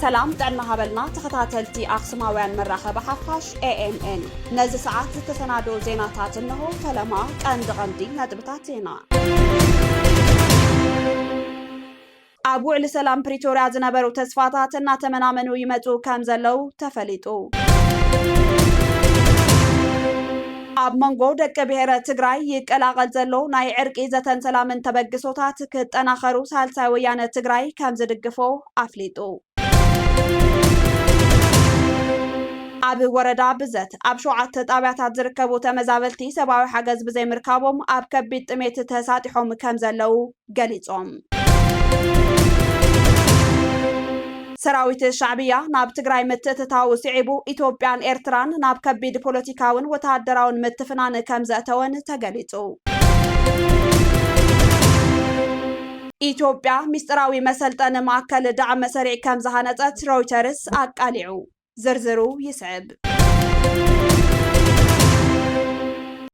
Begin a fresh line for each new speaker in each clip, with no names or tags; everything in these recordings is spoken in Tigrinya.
سلام دعنا هبلنا تخطاتلتي أقسماوان مراخب حفاش ANN نزي ساعات تتسنادو زيناتات انه فلما كان دغندي ندبتاتينا أبو علي سلام بريتوريا زنبرو تسفاتات ناتمنامنو يمتو كامزلو تفليتو أب منغو دك بهرة تغراي يقلاقل زلو ناي عرق إزتن سلامن تبقسوتات كتناخرو سالسا ويانة تغراي كامز دقفو أفليتو أب وردا بزت أب شوعات تابعات زركبو تمزابلتي سباوي حاجز بزي مركابهم أب كبيت ميت تساتحهم كامزلو قليتهم سراويت الشعبية ناب تغراي متتتاو سعيبو إثيوبيان إرتران ناب كبيد بوليتيكاون وتعدراون متفنان كامزاتون تغليتو إثيوبيا مستراوي مسلطن معكل دعم سريع كامزهانتت رويترز أقاليعو زرزرو يسعب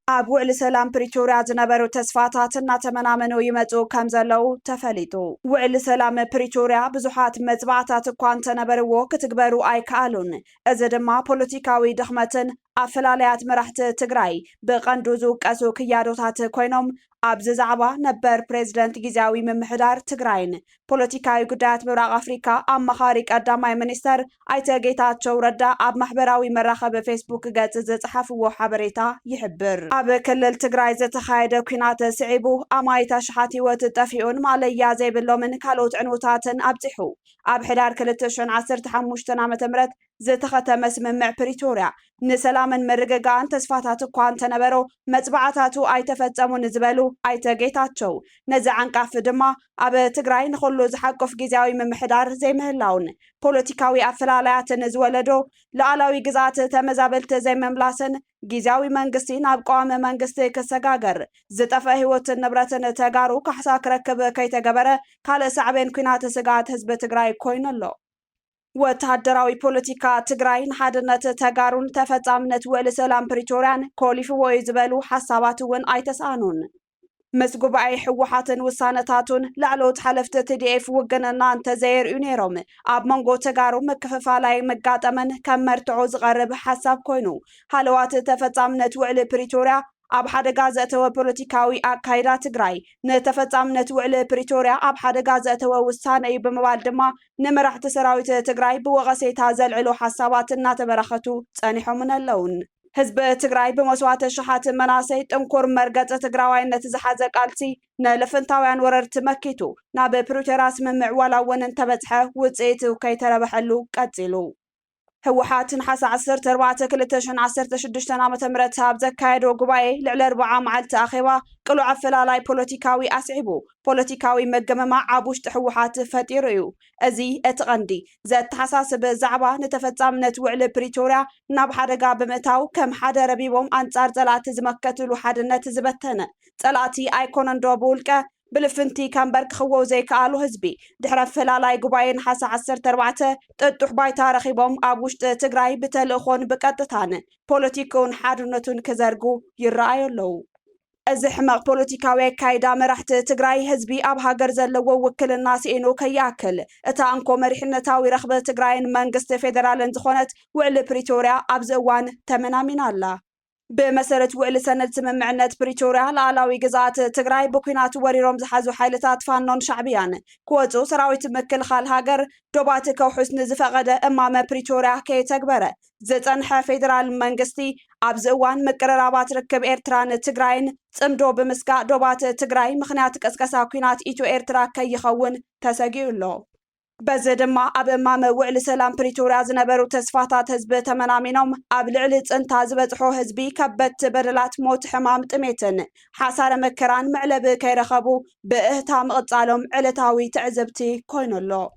أبو علي سلام بريتوريا زنبرو تسفاتات ناتمنامنو يمتو كامزلو تفليتو وعلي سلام بريتوريا بزحات مزبعتات كوانت نبرو كتكبرو أي كالون أزدما بوليتيكاوي دخمتن أفلاليات مرحت تغراي بغندوزو كاسو كيادوتات كوينوم أبز زعبا نبر بريزيدنت جيزاوي ممحدار تغراين بوليتيكاوي قدات مراغ أفريكا أم مخاريك أداماي منستر أيتا جيتاتشو ردا أب محبراوي مراخب فيسبوك قات زتحفو حبريتا يحبر أب كلل تغراي زتخايد كينات سعيبو أمايتا شحاتي وتتفعون ماليا زي بلو من كالوت عنوتاتن أبتحو أب حدار كلتشون عصر تحموشتنا متمرت زتختم اسممع بريتوريا نسلامن مرققان تسفاتات كوان تنبرو مطبعاتاتو أي تفتمون زبلو أي تجيتاتشو نزعن كاف دما أب تغراي نخلو زحقف جيزاوي ممحدار زي مهلاون بوليتيكاوي أفلاليات نزولدو لعلاوي قزات تمزابلت زي مملاسن جيزاوي منقسين أبقوام منقستي كساقاقر زتفا هيوت النبراتن تغارو كحساك ركب كي تقبره كال سعبين كينات سقات حزب تغراي كوين اللو وتهدراوي بوليتيكا تغراين حادنت تغارون تفጻምነት وعلي سلام بريتوريان كوليفو يزبلو حساباتون ايتسانون مس ጉባኤ ሕወሓትን ውሳነታቱን ላዕሎት ሓለፍቲ TDF ውግንና እንተዘይርኡ ነይሮም ኣብ መንጎ ተጋሩ ምክፍፋላይ መጋጠመን ከም መርትዖ ዝቐርብ ሓሳብ ኮይኑ ሃለዋት ተፈጻምነት ውዕሊ ፕሪቶሪያ ኣብ ሓደጋ ዘእተወ ፖለቲካዊ ኣካይዳ ትግራይ ንተፈጻምነት ውዕሊ ፕሪቶሪያ ኣብ ሓደጋ ዘእተወ ውሳነ እዩ ብምባል ድማ ንመራሕቲ ሰራዊት ትግራይ ብወቐሴታ ዘልዕሉ ሓሳባት እናተበራኸቱ ጸኒሖምን ኣለውን ህዝብ ትግራይ በመስዋዕት ሸሓት መናሰይ ጥንኩር መርገጽ ትግራዋይነት ዝሓዘ ቃልሲ ነለፈንታውያን ወረርቲ መኪቱ ናብ ፕሪቶሪያ ስምምዕ ዋላውን ተበጽሐ ውጽኢት ከይተረበሐሉ ቀጺሉ ህወሓትን ሓሳ 14/2016 ዓመተ ምህረት ኣብ ዘካየዶ ጉባኤ ልዕሊ 40 መዓልቲ ኣኼባ ቅሉዕ ኣፈላላይ ፖለቲካዊ ኣስዒቡ ፖለቲካዊ መገመማ ኣብ ውሽጢ ህወሓት ፈጢሩ እዩ እዚ እቲ ቀንዲ ዘተሓሳስብ ዛዕባ ንተፈጻምነት ውዕሊ ፕሪቶሪያ ናብ ሓደጋ ብምእታው ከም ሓደ ረቢቦም ኣንጻር ጸላእቲ ዝመከትሉ ሓድነት ዝበተነ ጸላእቲ ኣይኮነን ዶ ብውልቀ بلفنتي كان برك خو زي كالو حزبي دحر فلالاي غباين حاسه 14 ططح باي تاريخيبم ابوشت تግራይ بتلخون بقطتان ፖለቲካውን ሓድነቱን ከዘርጉ ይራኣዩለው እዚ ሕማቅ ፖለቲካዊ ካይዳ መራሕቲ ትግራይ ህዝቢ ኣብ ሃገር ዘለዎ ውክልና ሲኢኑ ከያክል እታ አንኮ መሪሕነታዊ ረኽበ ትግራይን መንግስቲ ፌደራልን ዝኾነት ውዕሊ ፕሪቶሪያ ኣብ ዝእዋን ተመናሚና ኣላ بمسألة وعلي سنة سممعنات بريتوريا لعلاوي قزات تغراي بكوينات وريروم زحازو حيلتات فانون شعبيان كواتو سراويت مكل خال هاجر دوباتك وحسن زفاقدة امام بريتوريا كي تكبره زتنحى فيدرال منغستي ابزوان مقررابات ركب ايرتران تغراين صمدو بمسكا دوبات تغراي مخنيات قسقسا كوينات ايتو ايرترا كي يخون تساقيولو بزدما أب إمام وعلي سلام بريتوريا زنبرو تسفاتات حزب تمنامينوم أب لعلي تنتا زبطحو حزبي كبت بدلات موت حمام تميتن حاسار مكران معلب كيرخبو بإهتام قطالهم علتاوي تعزبتي كوينولو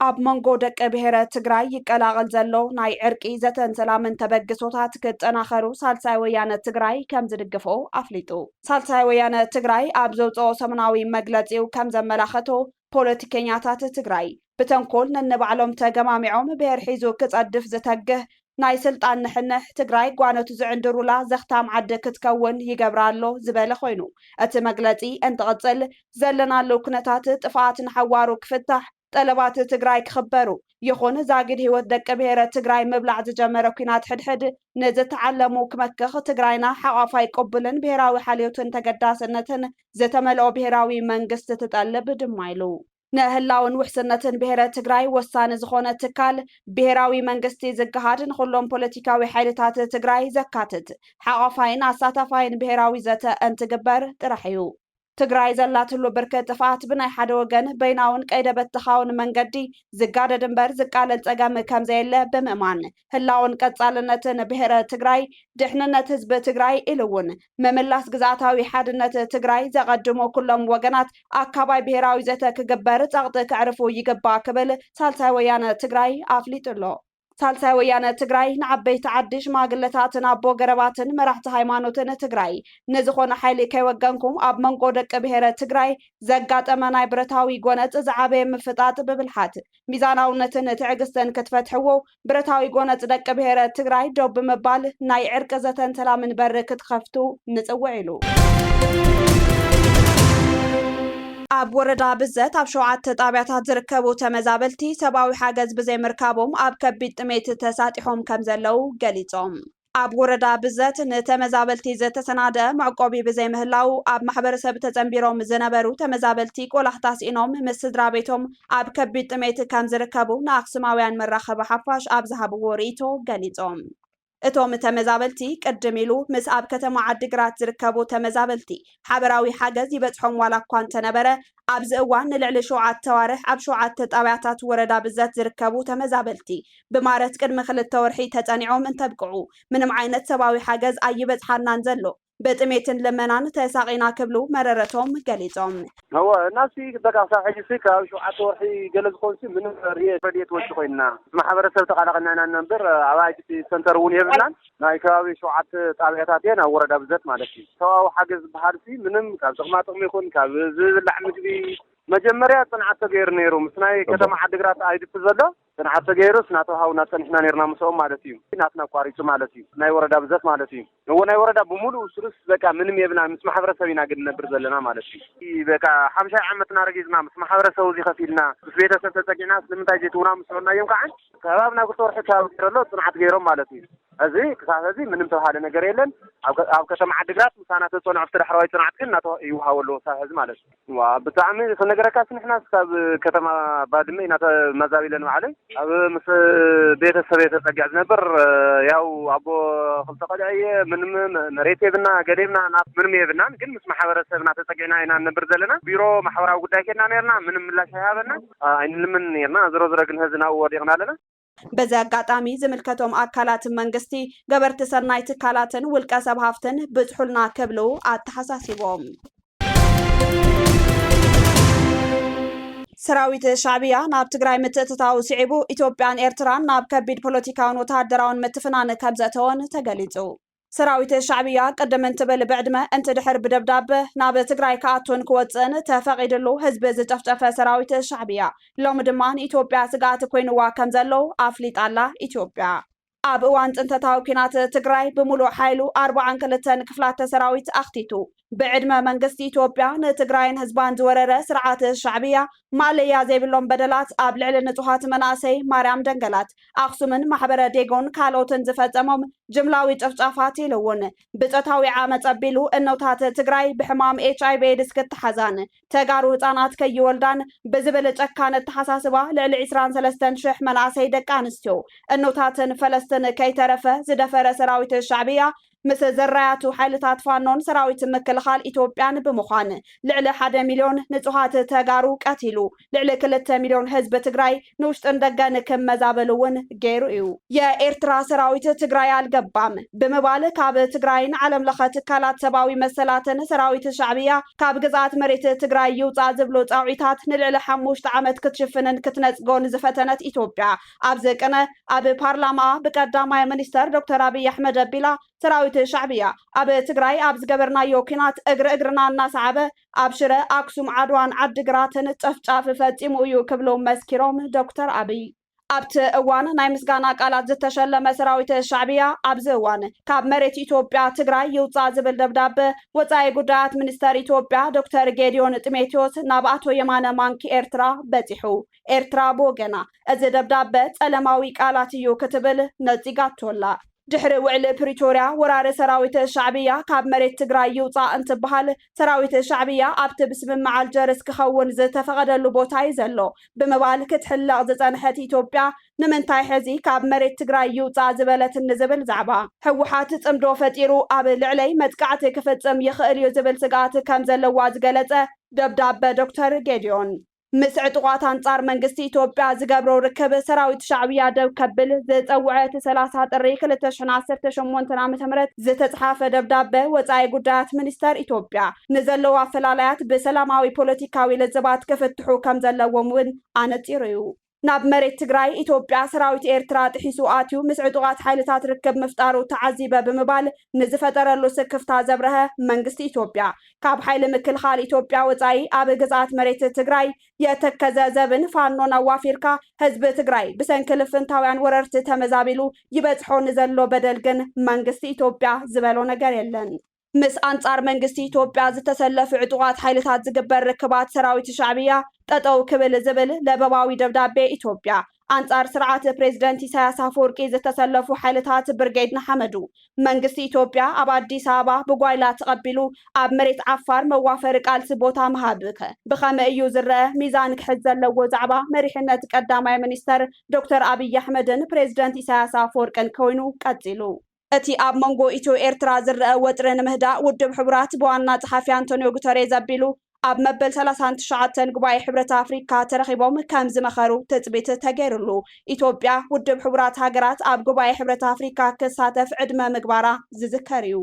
أب منغو دك بهرة تغراي يقلاقل زلو ناي عرقي زتن سلامن تبقسوتات كتناخرو سالساي ويانة تغراي كم زدقفو أفليتو سالساي ويانة تغراي أب زوطو سمناوي مقلتيو كم زملاختو بوليتيكينياتات تغراي بتنكول ننبعلوم تقمامعوم بير حيزو كتصدف زتقه ናይ ስልጣን ንሕንሕ ትግራይ ጓነቱ ዝዕንድሩላ ዘኽታም ዓዲ ክትከውን ይገብራሎ ዝበለ ኮይኑ እቲ መግለጺ እንትቕጽል ዘለናሉ ኩነታት ጥፋት ንሓዋሩ ክፍታሕ ጠለባት ትግራይ ክኽበሩ ይኹን ዛጊድ ህይወት ደቂ ብሔረ ትግራይ ምብላዕ ዝጀመረ ኩናት ሕድሕድ ንዝተዓለሙ ክመክኽ ትግራይና ሓቋፋይ ቅቡልን ብሔራዊ ሓልዮትን ተገዳስነትን ዝተመልኦ ብሔራዊ መንግስቲ ትጠልብ ድማ ኢሉ ንህላውን ውሕስነትን ብሔረ ትግራይ ወሳኒ ዝኾነ ትካል ብሔራዊ መንግስቲ ዝገሃድ ንኩሎም ፖለቲካዊ ሓይልታት ትግራይ ዘካትት ሓቋፋይን ኣሳታፋይን ብሔራዊ ዘተ እንትግበር ጥራሕ እዩ ትግራይ ዘላትሉ ብርክት ጥፋት ብናይ ሓደ ወገን በይናውን ቀይደ በትኻውን መንገዲ ዝጋደድ እምበር ዝቃለል ፀገም ከም ዘየለ ብምእማን ህላውን ቀጻልነትን ብሔረ ትግራይ ድሕንነት ህዝቢ ትግራይ ኢሉ እውን ምምላስ ግዝኣታዊ ሓድነት ትግራይ ዘቐድሙ ኩሎም ወገናት ኣካባቢ ብሔራዊ ዘተ ክግበር ጸቕጢ ክዕርፉ ይግባእ ክብል ሳልሳይ ወያነ ትግራይ ኣፍሊጡሎ ሳልሳይ ወያነ ትግራይ ንዓበይቲ ዓዲ ሽማግለታትን ኣቦ ገረባትን መራሕቲ ሃይማኖትን ትግራይ ንዝኾነ ሓይሊ ከይወገንኩም ኣብ መንጎ ደቂ ብሔረ ትግራይ ዘጋጠመ ናይ ብረታዊ ጎነፅ ዝዓበየ ምፍጣጥ ብብልሓት ሚዛናውነትን ትዕግስትን ክትፈትሕዎ ብረታዊ ጎነፅ ደቂ ብሔረ ትግራይ ዶብ ብምባል ናይ ዕርቂ ዘተን ሰላምን በሪ ክትኸፍቱ ንጽውዕ ኢሉ ኣብ ወረዳ ብዘት ኣብ 7 ጣብያታት ዝርከቡ ተመዛበልቲ ሰብኣዊ ሓገዝ ብዘይምርካቦም ኣብ ከቢድ ጥሜት ተሳጢሖም ከም ዘለው ገሊጾም ኣብ ወረዳ ብዘት ንተመዛበልቲ ዝተሰናደአ መዕቆቢ ብዘይምህላው ኣብ ማሕበረሰብ ተጸንቢሮም ዝነበሩ ተመዛበልቲ ቆላሕታ ሲኢኖም ምስ ስድራ ቤቶም ኣብ ከቢድ ጥሜት ከም ዝርከቡ ንኣክሱማውያን መራኸቢ ሓፋሽ ኣብ ዝሃብዎ ርእይቶ ገሊጾም እቶም ተመዛበልቲ ቅድም ኢሉ ምስ ኣብ ከተማ ዓዲግራት ዝርከቡ ተመዛበልቲ ሓበራዊ ሓገዝ ይበጽሖም ዋላ እኳ እንተነበረ ኣብዚ እዋን ንልዕሊ 7 ተዋርሕ ኣብ 7 ጣብያታት ወረዳ ብዘት ዝርከቡ ተመዛበልቲ ብማረት ቅድሚ 2 ወርሒ ተጸኒዖም እንተብቅዑ ምንም ዓይነት ሰብኣዊ ሓገዝ ኣይበጽሓናን ዘሎ በጥሜትን ለመናን ተሳቂና ክብሉ መረረቶም ገሊጾም
هو الناس بقى صاحي سكه شو عطوحي جلز خونسي من ريت بديت وجهنا ማሕበረሰብ ተቃላቀናና ነበር አዋጅ ሰንተር ውን ይብላን ናይ ከባቢ 7 ጣብያታትና ወረዳ ብዘት ማለት እዩ ሰው ሓገዝ በሃልሲ ምንም ካብ ጥቅማጥቅሚ ይኹን ካብ ዝብላዕ ምግቢ መጀመሪያ ጽንዓት ተገይር ነይሩ ምስናይ ከተማ ዓዲግራት አይድፍ ዘሎ ጽንዓት ተገይሩ ስናተውሃውና ጽንሕና ነርና መስኦም ማለት እዩ ናትና ቋሪጹ ማለት እዩ ናይ ወረዳ ብዘት ማለት እዩ ነው ናይ ወረዳ በሙሉ ስሩስ በቃ ምንም የብና ምስ ማሕበረሰብና ግን ነበር ዘለና ማለት እዩ በቃ 50 ዓመትና ረጊዝና ምስ ማሕበረሰብ እዚ ከፊልና ምስ ቤተሰብ ተጸቂና ስለምንታይ ጀቱና መስኦና እዮም ከዓን ከባብና ቁርሕ ታውረሎ ጽንዓት ገይሮም ማለት እዩ እዚ ክሳዚ ምንም ተባሃለ ነገር የለን ኣብ ከተማ ዓዲግራት ምሳና ተጾንዕ ፍትሕራዊ ጽንዓት ግን ናቶ ይውሃወሎ ሳህዝ ማለት እዩ ብጣዕሚ ነገረካስ ንሕና ካብ ከተማ ባድመ ኢና ተመዛቢለን ማለት ኣብ ምስ ቤተሰብ የተጸጋዕ ነበር ያው አቦ خلص قلعي ምንም መሬት የብና ገደብና ምንም የብና ግን ምስ ማሕበረሰብና ተጸጋዕና ኢና ነበር ዘለና ቢሮ ማሕበራዊ ጉዳይ ከና ነርና ምንም ምላሽ ያሃበና አይንልምን ነርና ዝሮ ግን ህዝና ወዲቅና ኣለና
በዛ አጋጣሚ ዝምልከቶም አካላት መንግስቲ ገበርቲ ሰናይ ትካላትን ውልቀ ሰብ ሃፍትን ብጽሑልና ከብሎ አተሐሳሲቦም ሰራዊት ሻዕቢያ ናብ ትግራይ ምትእትታው ሲዒቡ ኢትዮጵያን ኤርትራን ናብ ከቢድ ፖለቲካውን ወተሃደራውን ምትፍናን ካብ ዘተወን ተገሊጹ ሰራዊት ሻዕቢያ ቀደም እንትብል ብዕድመ እንት ድሕር ብደብዳበ ናብ ትግራይ ከኣቱን ክወፅን ተፈቂድሉ ህዝቢ ዝጨፍጨፈ ሰራዊት ሻዕቢያ ሎም ድማን ኢትዮጵያ ስጋት ኮይኑዋ ከም ዘለው ኣፍሊጣላ ኢትዮጵያ ኣብ እዋን ጥንተታዊ ኩናት ትግራይ ብሙሉእ ሓይሉ 42 ክፍላተ ሰራዊት ኣኽቲቱ ብዕድመ መንግስቲ ኢትዮጵያ ንትግራይን ህዝባን ዝወረረ ስርዓት ሻዕቢያ ማለያ ዘይብሎም በደላት ኣብ ልዕሊ ንጹሃት መናእሰይ ማርያም ደንገላት ኣክሱምን ማሕበረ ዴጎን ካልኦትን ዝፈጸሞም ጅምላዊ ጨፍጫፋት ኢሉውን ብጾታዊ ዓመፅ ኣቢሉ እኖታት ትግራይ ብሕማም HIV ኤድስ ክትሓዛን ተጋሩ ህፃናት ከይወልዳን ብዝብል ጨካነ ተሓሳስባ ልዕሊ 23,000 መናእሰይ ደቂ ኣንስትዮ እኖታትን ፈለስትን ከይተረፈ ዝደፈረ ሰራዊት ሻዕቢያ ምስ ዘራያቱ ሓይልታት ፋኖን ሰራዊት ምክልኻል ኢትዮጵያን ብምዃን ልዕሊ 1 ሚልዮን ንጹሃት ተጋሩ ቀቲሉ ልዕሊ 2 ሚልዮን ህዝቢ ትግራይ ንውሽጥን ደገን ክመዛበሉውን ገይሩ እዩ የኤርትራ ሰራዊት ትግራይ አልገባም ብምባል ካብ ትግራይን ዓለም ለኸ ትካላት ሰብኣዊ መሰላትን ሰራዊት ሻዕቢያ ካብ ግዛት መሬት ትግራይ ይውፃ ዝብሉ ጻውዒታት ንልዕሊ 5 ዓመት ክትሽፍንን ክትነጽጎን ዝፈተነት ኢትዮጵያ ኣብ ዘቀነ ኣብ ፓርላማ ብቀዳማይ ሚኒስተር ዶክተር አብይ አሕመድ አቢላ ሰራዊት ሻዕቢያ ኣብ ትግራይ ኣብ ዝገበርናዮ ኩናት እግርና እናሰዓበ ኣብ ሽረ ኣክሱም ዓድዋን ዓዲግራትን ጨፍጫፍ ፈጺሙ እዩ ክብሉ መስኪሮም ዶክተር አብይ ኣብቲ እዋን ናይ ምስጋና ቃላት ዝተሸለመ ሰራዊት ሻዕብያ ኣብዚ እዋን ካብ መሬት ኢትዮጵያ ትግራይ ይውፃእ ዝብል ደብዳቤ ወፃኢ ጉዳያት ሚኒስተር ኢትዮጵያ ዶክተር ጌዲዮን ጢሞቴዎስ ናብ ኣቶ የማነ ማንኪ ኤርትራ በፂሑ ኤርትራ ብወገና እዚ ደብዳቤ ጸለማዊ ቃላት እዩ ክትብል ነፂጋቶላ ድሕሪ ውዕል ፕሪቶሪያ ወራሪ ሰራዊት ሻዕብያ ካብ መሬት ትግራይ ይውፃእ እንትበሃል ሰራዊት ሻዕብያ ኣብቲ ብስምምዕ አልጀርስ ክኸውን ዝተፈቀደሉ ቦታ እዩ ዘሎ ብምባል ክትሕለቕ ዝጸንሐት ኢትዮጵያ ንምንታይ ሕዚ ካብ መሬት ትግራይ ይውፃእ ዝበለት ንዝብል ዛዕባ ህወሓት ጽምዶ ፈጢሩ ኣብ ልዕለይ መጥቃዕቲ ክፍጽም ይኽእል እዩ ዝብል ስጋት ከም ዘለዋ ዝገለጸ ደብዳቤ ዶክተር ጌዲዮን ምስ ዕጡቋት አንጻር መንግስቲ ኢትዮጵያ ዝገብሮ ርክብ ሰራዊት ሻዕብያ ደው ከብል ዝፀውዐት 30 ጥሪ 2018 ዓ.ም ዝተጻሕፈ ደብዳቤ ወፃኢ ጉዳያት ሚኒስተር ኢትዮጵያ ንዘለዋ አፈላላያት ብሰላማዊ ፖለቲካዊ ለዘባት ክፍትሑ ከም ዘለዎም ውን ኣነፂሩ እዩ ናብ መሬት ትግራይ ኢትዮጵያ ሰራዊት ኤርትራ ጥሒሱ ኣትዩ ምስ ዕጡቃት ሓይልታት ርክብ ምፍጣሩ ተዓዚበ ብምባል ንዝፈጠረሉ ስክፍታ ዘብረሀ መንግስቲ ኢትዮጵያ ካብ ሓይሊ ምክልኻል ኢትዮጵያ ወፃኢ ኣብ ግዛት መሬት ትግራይ የተከዘ ዘብን ፋኖን ኣዋፊርካ ህዝቢ ትግራይ ብሰንኪ ልፍንታውያን ወረርቲ ተመዛቢሉ ይበጽሖ ንዘሎ በደል ግን መንግስቲ ኢትዮጵያ ዝበሎ ነገር የለን ምስ አንጻር መንግስቲ ኢትዮጵያ ዝተሰለፉ ዕጡቃት ሓይልታት ዝግበር ርክባት ሰራዊት ሻዕብያ ጠጠው ክብል ዝብል ለበባዊ ደብዳቤ ኢትዮጵያ አንጻር ስርዓት ፕሬዝዳንት ኢሳያስ አፈወርቂ ዝተሰለፉ ሓይልታት ብርጌድ ንሓመዱ መንግስቲ ኢትዮጵያ ኣብ አዲስ አበባ ብጓይላ ተቀቢሉ ኣብ መሬት ዓፋር መዋፈሪ ቃልሲ ቦታ መሃብከ ብኸመይ እዩ ዝረአ ሚዛን ክሕዝ ዘለዎ ዛዕባ መሪሕነት ቀዳማይ ሚኒስተር ዶክተር አብይ አሕመድን ፕሬዝዳንት ኢሳያስ አፈወርቂን ኮይኑ ቀፂሉ እቲ ኣብ መንጎ ኢትዮ ኤርትራ ዝረአ ወጥሪ ንምህዳእ ውድብ ሕቡራት በዋና ጸሓፊ አንቶኒዮ ጉተሬዝ ኣቢሉ ኣብ መበል 39 ጉባኤ ሕብረት አፍሪካ ተረኺቦም ከም ዝመኸሩ ትጽቢት ተገይሩሉ ኢትዮጵያ ውድብ ሕቡራት ሃገራት ኣብ ጉባኤ ሕብረት አፍሪካ ክሳተፍ ዕድመ ምግባራ ዝዝከር እዩ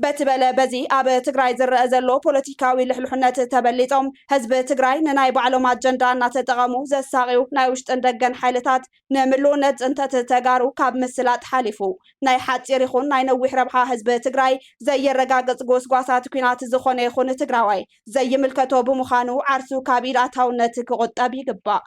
በትበለ በዚ ኣብ ትግራይ ዝረአ ዘሎ ፖለቲካዊ ልሕልሕነት ተበሊጾም ህዝቢ ትግራይ ንናይ ባዕሎም አጀንዳ እናተጠቐሙ ዘሳቂው ናይ ውሽጥን ደገን ሓይልታት ንምሉእነት ጽንተት ተጋሩ ካብ ምስላጥ ሓሊፉ ናይ ሓፂር ይኹን ናይ ነዊሕ ረብሓ ህዝቢ ትግራይ ዘየረጋግጽ ጎስጓሳት ኩናት ዝኾነ ይኹን ትግራዋይ ዘይምልከቶ ብምዃኑ ዓርሱ ካብ ኢድ ኣታውነት ክቁጠብ ይግባእ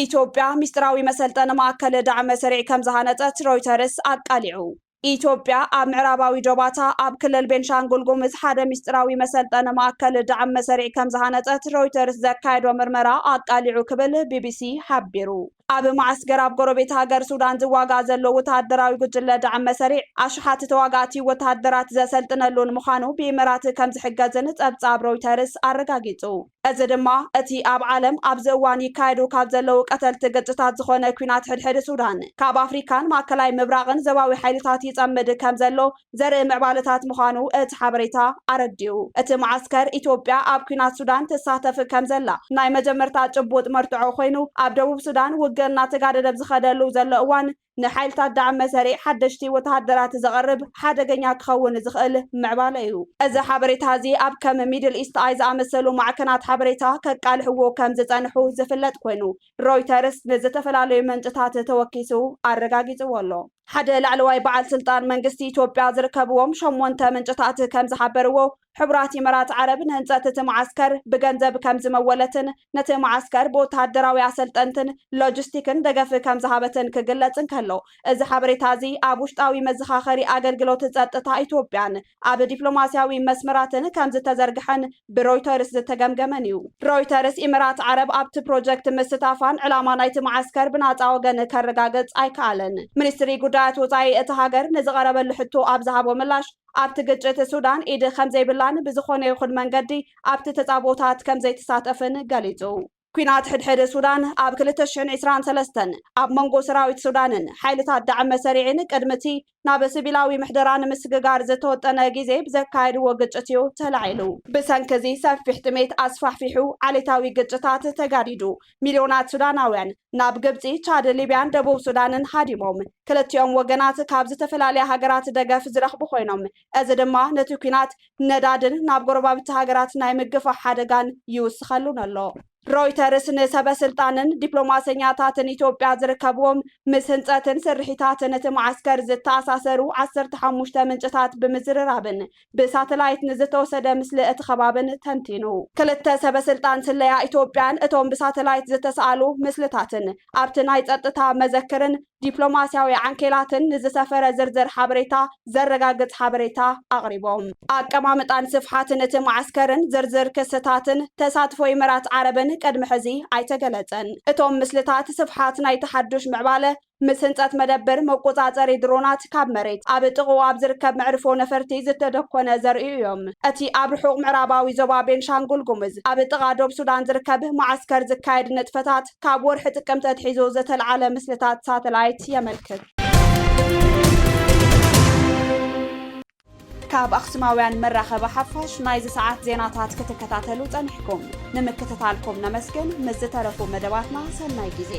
ኢትዮጵያ ሚስጥራዊ መሰልጠኒ ማእከል ዳዕመ ሰሪዕ ከም ዝሃነፀት ሮይተርስ ኣቃሊዑ ኢትዮጵያ ኣብ ምዕራባዊ ጆባታ ኣብ ክልል ቤንሻንጉል ጉሙዝ ሓደ ሚስጥራዊ መሰልጠኒ ማእከል ዳዕመ ሰሪዕ ከም ዝሃነፀት ሮይተርስ ዘካየዶ ምርመራ ኣቃሊዑ ክብል ቢቢሲ ሓቢሩ ኣብ ማዕስከር ኣብ ጎረቤት ሃገር ሱዳን ዝዋጋ ዘሎ ወታደራዊ ጉጅለ ዳዕመ ሰሪዕ ኣሽሓት ተዋጋእቲ ወታደራት ዘሰልጥነሉን ምዃኑ ብኢምራት ከም ዝሕገዝን ጸብጻብ ሮይተርስ ኣረጋጊጹ እዚ ድማ እቲ ኣብ ዓለም ኣብዚ እዋን ይካየዱ ካብ ዘለው ቀተልቲ ግጭታት ዝኾነ ኩናት ሕድሕድ ሱዳን ካብ ኣፍሪካን ማእከላይ ምብራቕን ዘባዊ ሓይልታት ይጸምድ ከም ዘሎ ዘርኢ ምዕባለታት ምዃኑ እቲ ሓበሬታ ኣረዲኡ እቲ ማዕስከር ኢትዮጵያ ኣብ ኩናት ሱዳን ትሳተፍ ከም ዘላ ናይ መጀመርታ ጭቡጥ መርትዖ ኮይኑ ኣብ ደቡብ ሱዳን ውግእና ተጋደደ ዝኸደሉ ዘሎ እዋን ንሓይልታት ዳዕመ ሰሪዕ ሓደሽቲ ወታደራት ዘቐርብ ሓደገኛ ክኸውን ዝኽእል ምዕባለ እዩ እዚ ሓበሬታ እዚ ኣብ ከም ሚድል ኢስት ኣይ ዝኣመሰሉ ማዕከናት ሓበሬታ ከቃልሕዎ ከም ዝጸንሑ ዝፍለጥ ኮይኑ ሮይተርስ ንዝተፈላለዩ ምንጭታት ተወኪሱ ኣረጋጊጽዎ ኣሎ ሓደ ላዕለዋይ በዓል ስልጣን መንግስቲ ኢትዮጵያ ዝርከብዎም 8 ምንጭታት ከም ዝሓበርዎ ሕቡራት ኢማራት ዓረብ ንህንጸት እቲ ማዕስከር ብገንዘብ ከም ዝመወለትን ነቲ ማዕስከር ብወታደራዊ ኣሰልጠንትን ሎጂስቲክን ደገፍ ከም ዝሃበትን ክግለጽ እንከሎ እዚ ሓበሬታ እዚ ኣብ ውሽጣዊ መዘኻኸሪ ኣገልግሎት ጸጥታ ኢትዮጵያን ኣብ ዲፕሎማስያዊ መስመራትን ከም ዝተዘርግሐን ብሮይተርስ ዝተገምገመን እዩ ሮይተርስ ኢማራት ዓረብ ኣብቲ ፕሮጀክት ምስታፋን ዕላማ ናይቲ ማዕስከር ብናጻ ወገን ከረጋግጽ ኣይከኣለን ሚኒስትሪ ጉዳያት ወፃኢ እቲ ሃገር ንዝቐረበሉ ሕቶ ኣብ ዝሃቦ ምላሽ ኣብቲ ግጭት ሱዳን ኢድ ከም ዘይብላን ብዝኾነ ይኹን መንገዲ ኣብቲ ተጻቦታት ከም ዘይተሳተፍን ገሊጹ ኩናት ሕድሕድ ሱዳን ኣብ 2023 ኣብ መንጎ ሰራዊት ሱዳንን ሓይልታት ዳዕመ ሰሪዕን ቅድምቲ ናብ ሲቪላዊ ምሕደራን ምስግጋር ዝተወጠነ ግዜ ብዘካየድዎ ግጭት እዩ ተላዒሉ ብሰንኪ ሰፊሕ ጥሜት ኣስፋሕፊሑ ዓሌታዊ ግጭታት ተጋዲዱ ሚልዮናት ሱዳናውያን ናብ ግብፂ ቻድ ሊብያን ደቡብ ሱዳንን ሃዲሞም ክልቲኦም ወገናት ካብ ዝተፈላለየ ሃገራት ደገፍ ዝረኽቡ ኮይኖም እዚ ድማ ነቲ ኩናት ነዳድን ናብ ጎረባብቲ ሃገራት ናይ ምግፋሕ ሓደጋን ይውስኸሉን ኣሎ رويترز نسب سلطانن دبلوماسياتاتن ኢትዮጵያ ዝርከብዎም ምስ ህንፀትን ስርሒታትን እቲ ማዕስከር ዝተኣሳሰሩ 15 ምንጭታት ብምዝርራብን ብሳተላይት ንዝተወሰደ ምስሊ እቲ ከባብን ተንቲኑ ክልተ ሰበስልጣን ስለያ ኢትዮጵያን እቶም ብሳተላይት ዝተሰኣሉ ምስልታትን ኣብቲ ናይ ጸጥታ መዘክርን ዲፕሎማሲያዊ ዓንኬላትን ንዝሰፈረ ዝርዝር ሓበሬታ ዘረጋግጽ ሓበሬታ ኣቕሪቦም ኣቀማምጣን ስፍሓትን እቲ ማዕስከርን ዝርዝር ክስታትን ተሳትፎ ይመራት ዓረብን ቅድሚ ሕዚ ኣይተገለጸን እቶም ምስልታት ስፍሓት ናይ ተሓድሽ ምዕባለ ምስ ህንፀት መደበር መቆጻጸሪ ድሮናት ካብ መሬት ኣብ ጥቕኡ ኣብ ዝርከብ መዕርፎ ነፈርቲ ዝተደኮነ ዘርእዩ እዮም እቲ ኣብ ርሑቕ ምዕራባዊ ዞባ ቤንሻንጉል ጉሙዝ ኣብ ጥቓ ዶብ ሱዳን ዝርከብ ማዕስከር ዝካየድ ንጥፈታት ካብ ወርሒ ጥቅምቲ ኣትሒዙ ዝተለዓለ ምስልታት ሳተላይት የመልክት ካብ ኣኽሱማውያን መራኸቢ ሓፋሽ ናይዚ ሰዓት ዜናታት ክትከታተሉ ጸኒሕኩም ንምክትታልኩም ነመስግን ምስ ዝተረፉ መደባትና ሰናይ ግዜ